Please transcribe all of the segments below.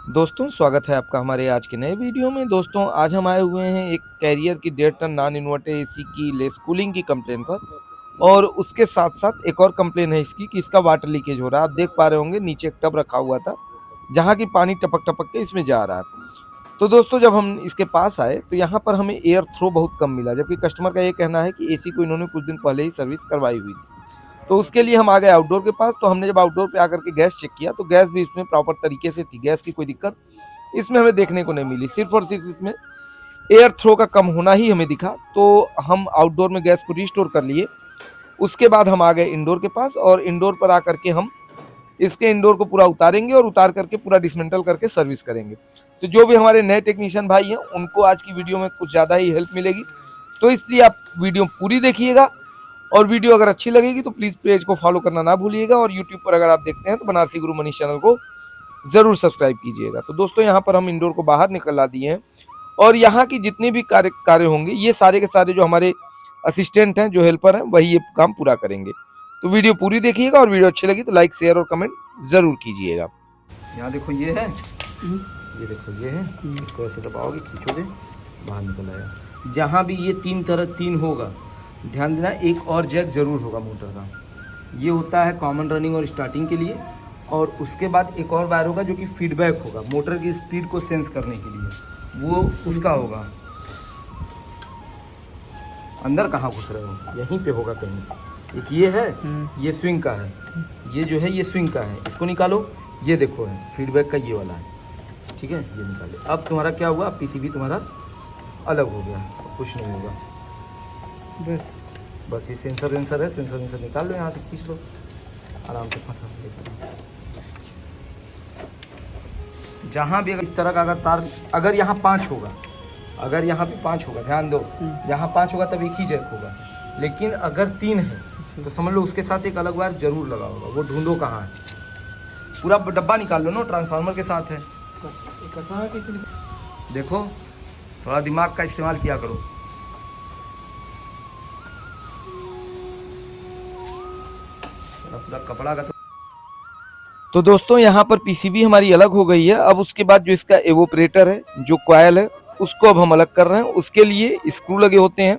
दोस्तों स्वागत है आपका हमारे आज के नए वीडियो में। दोस्तों आज हम आए हुए हैं एक कैरियर की 1.5 टन नॉन इन्वर्टर एसी की लेस कूलिंग की कंप्लेन पर। और उसके साथ साथ एक और कंप्लेन है इसकी कि इसका वाटर लीकेज हो रहा है। आप देख पा रहे होंगे नीचे एक टब रखा हुआ था जहाँ की पानी टपक टपक के इसमें जा रहा है। तो दोस्तों जब हम इसके पास आए तो यहाँ पर हमें एयर थ्रो बहुत कम मिला, जबकि कस्टमर का ये कहना है कि एसी को इन्होंने कुछ दिन पहले ही सर्विस करवाई हुई थी। तो उसके लिए हम आ गए आउटडोर के पास। तो हमने जब आउटडोर पे आकर के गैस चेक किया तो गैस भी इसमें प्रॉपर तरीके से थी, गैस की कोई दिक्कत इसमें हमें देखने को नहीं मिली। सिर्फ और सिर्फ इसमें एयर थ्रो का कम होना ही हमें दिखा। तो हम आउटडोर में गैस को रिस्टोर कर लिए। उसके बाद हम आ गए इंडोर के पास और इंडोर पर आकर के हम इसके इंडोर को पूरा उतारेंगे और उतार करके पूरा डिसमेंटल करके सर्विस करेंगे। तो जो भी हमारे नए टेक्नीशियन भाई हैं उनको आज की वीडियो में कुछ ज़्यादा ही हेल्प मिलेगी, तो इसलिए आप वीडियो पूरी देखिएगा। और वीडियो अगर अच्छी लगेगी तो प्लीज़ पेज को फॉलो करना ना भूलिएगा, और यूट्यूब पर अगर आप देखते हैं तो बनारसी गुरु मनीष चैनल को ज़रूर सब्सक्राइब कीजिएगा। तो दोस्तों यहाँ पर हम इंडोर को बाहर निकला दिए हैं और यहाँ की जितने भी कार्य होंगे ये सारे के सारे जो हमारे असिस्टेंट हैं, जो हेल्पर हैं, वही ये काम पूरा करेंगे। तो वीडियो पूरी देखिएगा और वीडियो अच्छी लगी तो लाइक शेयर और कमेंट ज़रूर कीजिएगा। यहाँ देखो ये है, ये देखो ये है, इसको ऐसे दबाओगे खींचोगे बाहर निकल आएगा। जहाँ भी ये तीन होगा, ध्यान देना एक और जैक ज़रूर होगा मोटर का। ये होता है कॉमन रनिंग और स्टार्टिंग के लिए, और उसके बाद एक और वायर होगा जो कि फीडबैक होगा मोटर की स्पीड को सेंस करने के लिए, वो उसका होगा। अंदर कहाँ घुस रहे हो, यहीं पे होगा कहीं। एक ये है, ये स्विंग का है, ये जो है ये स्विंग का है, इसको निकालो। ये देखो है फीडबैक का ये वाला है, ठीक है, ये निकाले। अब तुम्हारा क्या हुआ, पीसीबी तुम्हारा अलग हो गया, कुछ नहीं होगा। बस ये सेंसर वेंसर है, सेंसर वेंसर निकाल लो, यहाँ से खींच लो आराम से फंसा के। जहाँ भी अगर इस तरह का अगर तार, अगर यहाँ 5 होगा, अगर यहाँ पे 5 होगा, ध्यान दो, यहाँ 5 होगा तब एक ही जैक होगा। लेकिन अगर 3 है तो समझ लो उसके साथ एक अलग वायर जरूर लगा होगा, वो ढूंढो कहाँ है। पूरा डब्बा निकाल लो ना, ट्रांसफार्मर के साथ है। देखो थोड़ा दिमाग का इस्तेमाल किया करो। पूरा कपड़ा का तो दोस्तों यहाँ पर पीसीबी हमारी अलग हो गई है। अब उसके बाद जो इसका एवोपरेटर है, जो कॉयल है, उसको अब हम अलग कर रहे हैं। उसके लिए स्क्रू लगे होते हैं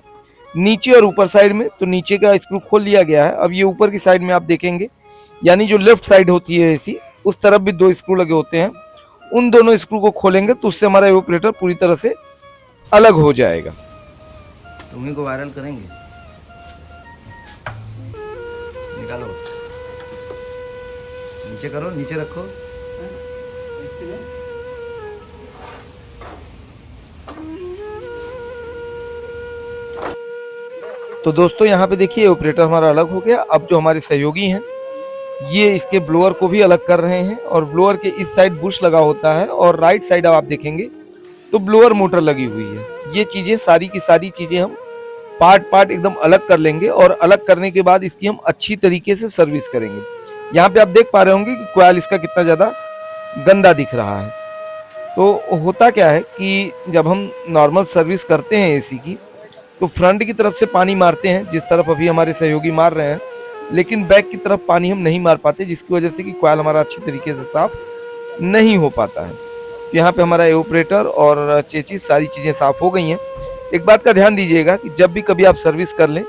नीचे और ऊपर साइड में। तो नीचे का स्क्रू खोल लिया गया है। अब ये ऊपर की साइड में आप देखेंगे, यानी जो लेफ्ट साइड होती है ऐसी, उस तरफ भी 2 स्क्रू लगे होते हैं। उन दोनों स्क्रू को खोलेंगे तो उससे हमारा एवोपरेटर पूरी तरह से अलग हो जाएगा। तुम्ही को वायरल करेंगे, निकालो, नीचे करो, नीचे रखो। तो दोस्तों यहाँ पे देखिए ऑपरेटर हमारा अलग हो गया। अब जो हमारे सहयोगी हैं ये इसके ब्लोअर को भी अलग कर रहे हैं, और ब्लोअर के इस साइड बुश लगा होता है और राइट साइड अब आप देखेंगे तो ब्लोअर मोटर लगी हुई है। ये चीजें सारी की सारी चीजें हम पार्ट पार्ट एकदम अलग कर लेंगे, और अलग करने के बाद इसकी हम अच्छी तरीके से सर्विस करेंगे। यहाँ पे आप देख पा रहे होंगे कि कॉइल इसका कितना ज्यादा गंदा दिख रहा है। तो होता क्या है कि जब हम नॉर्मल सर्विस करते हैं एसी की, तो फ्रंट की तरफ से पानी मारते हैं जिस तरफ अभी हमारे सहयोगी मार रहे हैं, लेकिन बैक की तरफ पानी हम नहीं मार पाते, जिसकी वजह से कि कॉइल हमारा अच्छी तरीके से साफ नहीं हो पाता है। तो यहाँ पे हमारा एवोपरेटर और चेचिस सारी चीज़ें साफ हो गई हैं। एक बात का ध्यान दीजिएगा कि जब भी कभी आप सर्विस कर लें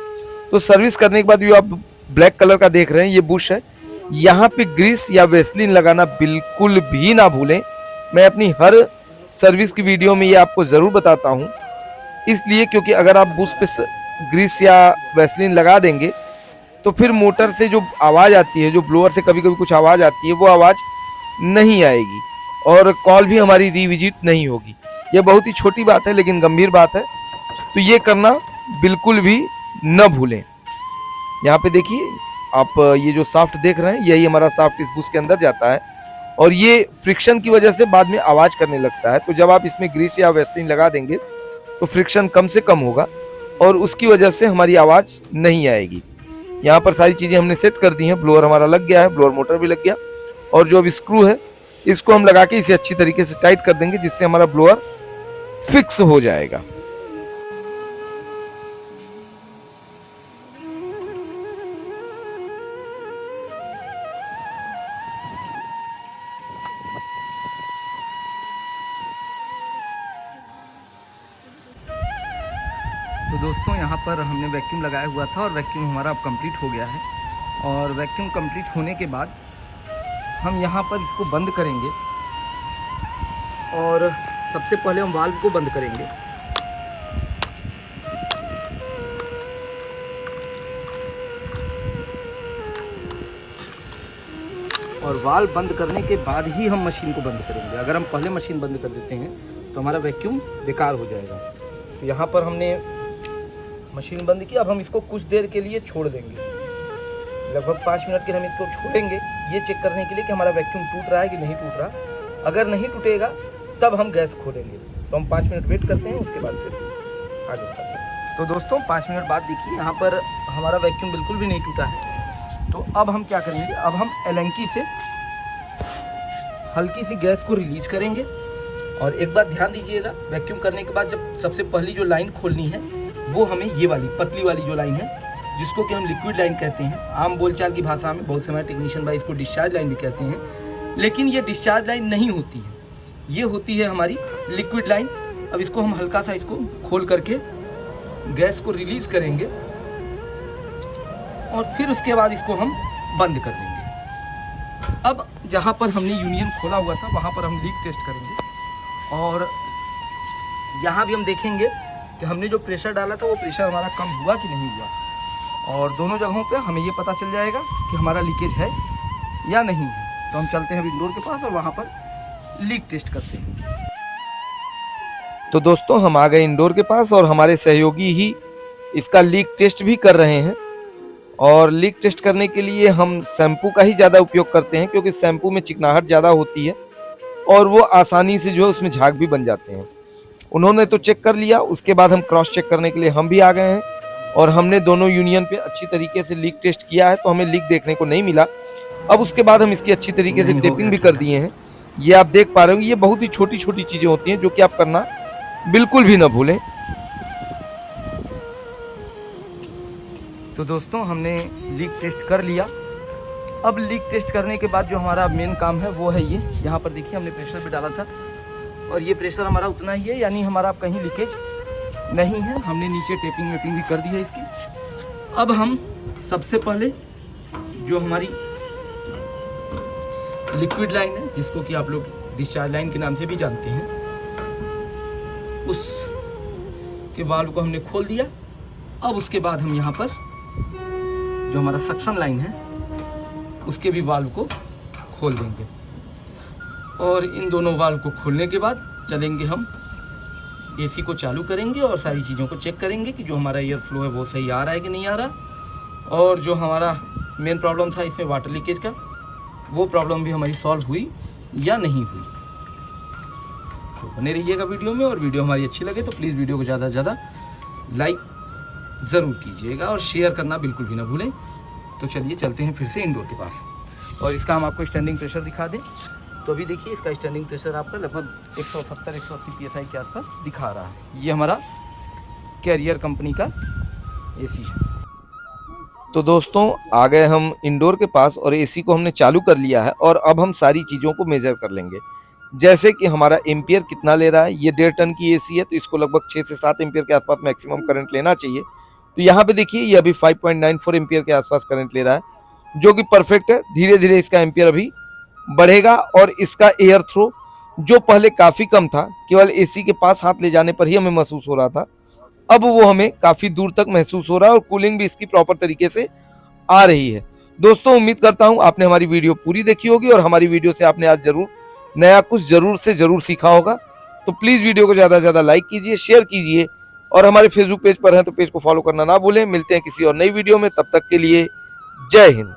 तो सर्विस करने के बाद जो आप ब्लैक कलर का देख रहे हैं ये बुश है, यहाँ पे ग्रीस या वेस्लिन लगाना बिल्कुल भी ना भूलें। मैं अपनी हर सर्विस की वीडियो में ये आपको ज़रूर बताता हूँ, इसलिए क्योंकि अगर आप बुश पे ग्रीस या वेस्लिन लगा देंगे तो फिर मोटर से जो आवाज़ आती है, जो ब्लोअर से कभी कभी कुछ आवाज़ आती है, वो आवाज़ नहीं आएगी और कॉल भी हमारी रिविजिट नहीं होगी। ये बहुत ही छोटी बात है लेकिन गंभीर बात है, तो ये करना बिल्कुल भी न भूलें। यहाँ पे देखिए आप, ये जो साफ्ट देख रहे हैं यही हमारा साफ्ट इस बुश के अंदर जाता है, और ये फ्रिक्शन की वजह से बाद में आवाज़ करने लगता है। तो जब आप इसमें ग्रीस या वेस्लिन लगा देंगे तो फ्रिक्शन कम से कम होगा और उसकी वजह से हमारी आवाज़ नहीं आएगी। यहाँ पर सारी चीज़ें हमने सेट कर दी हैं। ब्लोअर हमारा लग गया है, ब्लोअर मोटर भी लग गया, और जो अब स्क्रू है इसको हम लगा के इसे अच्छी तरीके से टाइट कर देंगे, जिससे हमारा ब्लोअर फिक्स हो जाएगा। दोस्तों यहाँ पर हमने वैक्यूम लगाया हुआ था और वैक्यूम हमारा अब कंप्लीट हो गया है। और वैक्यूम कंप्लीट होने के बाद हम यहाँ पर इसको बंद करेंगे और सबसे पहले हम वाल्व को बंद करेंगे। और वाल्व बंद करने के बाद ही हम मशीन को बंद करेंगे। अगर हम पहले मशीन बंद कर देते हैं तो हमारा वैक्यूम बेकार हो जाएगा। तो यहाँ पर हमने मशीन बंद की। अब हम इसको कुछ देर के लिए छोड़ देंगे, लगभग 5 मिनट के हम इसको छोड़ेंगे ये चेक करने के लिए कि हमारा वैक्यूम टूट रहा है कि नहीं टूट रहा। अगर नहीं टूटेगा तब हम गैस खोलेंगे। तो हम 5 मिनट वेट करते हैं, उसके बाद फिर आगे बढ़ते हैं। तो दोस्तों 5 मिनट बाद देखिए यहाँ पर हमारा वैक्यूम बिल्कुल भी नहीं टूटा है। तो अब हम क्या करेंगे, अब हम एलंकी से हल्की सी गैस को रिलीज करेंगे। और एक बात ध्यान दीजिएगा, वैक्यूम करने के बाद जब सबसे पहली जो लाइन खोलनी है वो हमें ये वाली पतली वाली जो लाइन है, जिसको कि हम लिक्विड लाइन कहते हैं, आम बोलचाल की भाषा में बहुत समय टेक्नीशियन भाई इसको डिस्चार्ज लाइन भी कहते हैं, लेकिन ये डिस्चार्ज लाइन नहीं होती है, ये होती है हमारी लिक्विड लाइन। अब इसको हम हल्का सा इसको खोल करके गैस को रिलीज करेंगे और फिर उसके बाद इसको हम बंद कर देंगे। अब जहाँ पर हमने यूनियन खोला हुआ था वहाँ पर हम लीक टेस्ट करेंगे और यहाँ भी हम देखेंगे कि हमने जो प्रेशर डाला था वो प्रेशर हमारा कम हुआ कि नहीं हुआ। और दोनों जगहों पे हमें ये पता चल जाएगा कि हमारा लीकेज है या नहीं है। तो हम चलते हैं इंडोर के पास और वहाँ पर लीक टेस्ट करते हैं। तो दोस्तों हम आ गए इंडोर के पास और हमारे सहयोगी ही इसका लीक टेस्ट भी कर रहे हैं। और लीक टेस्ट करने के लिए हम शैम्पू का ही ज़्यादा उपयोग करते हैं, क्योंकि शैम्पू में चिकनाहट ज़्यादा होती है और वो आसानी से जो है उसमें झाग भी बन जाते हैं। उन्होंने तो चेक कर लिया, उसके बाद हम क्रॉस चेक करने के लिए हम भी आ गए हैं और हमने दोनों यूनियन पे अच्छी तरीके से लीक टेस्ट किया है। तो हमें लीक देखने को नहीं मिला। अब उसके बाद हम इसकी अच्छी तरीके से टेपिंग भी कर दिए हैं। ये आप देख पा रहे होंगे, ये बहुत ही छोटी छोटी चीज़ें होती हैं जो कि आप करना बिल्कुल भी ना भूलें। तो दोस्तों हमने लीक टेस्ट कर लिया। अब लीक टेस्ट करने के बाद जो हमारा मेन काम है वो है ये, यहाँ पर देखिए हमने प्रेशर भी डाला था और ये प्रेशर हमारा उतना ही है, यानी हमारा कहीं लीकेज नहीं है। हमने नीचे टेपिंग वेपिंग भी कर दी है इसकी। अब हम सबसे पहले जो हमारी लिक्विड लाइन है, जिसको कि आप लोग डिस्चार्ज लाइन के नाम से भी जानते हैं, उस के वाल्व को हमने खोल दिया। अब उसके बाद हम यहाँ पर जो हमारा सक्शन लाइन है उसके भी वाल्व को खोल देंगे। और इन दोनों वाल्व को खोलने के बाद चलेंगे हम एसी को चालू करेंगे और सारी चीज़ों को चेक करेंगे कि जो हमारा एयर फ्लो है वो सही आ रहा है कि नहीं आ रहा। और जो हमारा मेन प्रॉब्लम था इसमें वाटर लीकेज का, वो प्रॉब्लम भी हमारी सॉल्व हुई या नहीं हुई। तो बने रहिएगा वीडियो में, और वीडियो हमारी अच्छी लगे तो प्लीज़ वीडियो को ज़्यादा से ज़्यादा लाइक ज़रूर कीजिएगा और शेयर करना बिल्कुल भी ना भूलें। तो चलिए चलते हैं फिर से इंडोर के पास और इसका हम आपको स्टैंडिंग प्रेशर दिखा दें। तो अभी देखिए इसका स्टैंडिंग प्रेशर आपका लगभग 170-180 PSI के आसपास दिखा रहा है। ये हमारा कैरियर कंपनी का एसी है। तो दोस्तों आ गए हम इंडोर के पास और एसी को हमने चालू कर लिया है और अब हम सारी चीज़ों को मेजर कर लेंगे। जैसे कि हमारा एम्पियर कितना ले रहा है, ये 1.5 टन की एसी है तो इसको लगभग 6 से 7 एम्पियर के आसपास मैक्सिमम करंट लेना चाहिए। तो यहाँ पे देखिए ये अभी 5.94 एम्पियर के आसपास करंट ले रहा है, जो कि परफेक्ट है। धीरे धीरे इसका एम्पियर अभी बढ़ेगा और इसका एयर थ्रो जो पहले काफ़ी कम था, केवल एसी के पास हाथ ले जाने पर ही हमें महसूस हो रहा था, अब वो हमें काफ़ी दूर तक महसूस हो रहा है और कूलिंग भी इसकी प्रॉपर तरीके से आ रही है। दोस्तों उम्मीद करता हूँ आपने हमारी वीडियो पूरी देखी होगी और हमारी वीडियो से आपने आज जरूर नया कुछ जरूर से जरूर सीखा होगा। तो प्लीज़ वीडियो को ज़्यादा से ज़्यादा लाइक कीजिए, शेयर कीजिए और हमारे फेसबुक पेज पर हैं तो पेज को फॉलो करना ना भूलें। मिलते हैं किसी और नई वीडियो में, तब तक के लिए जय हिंद।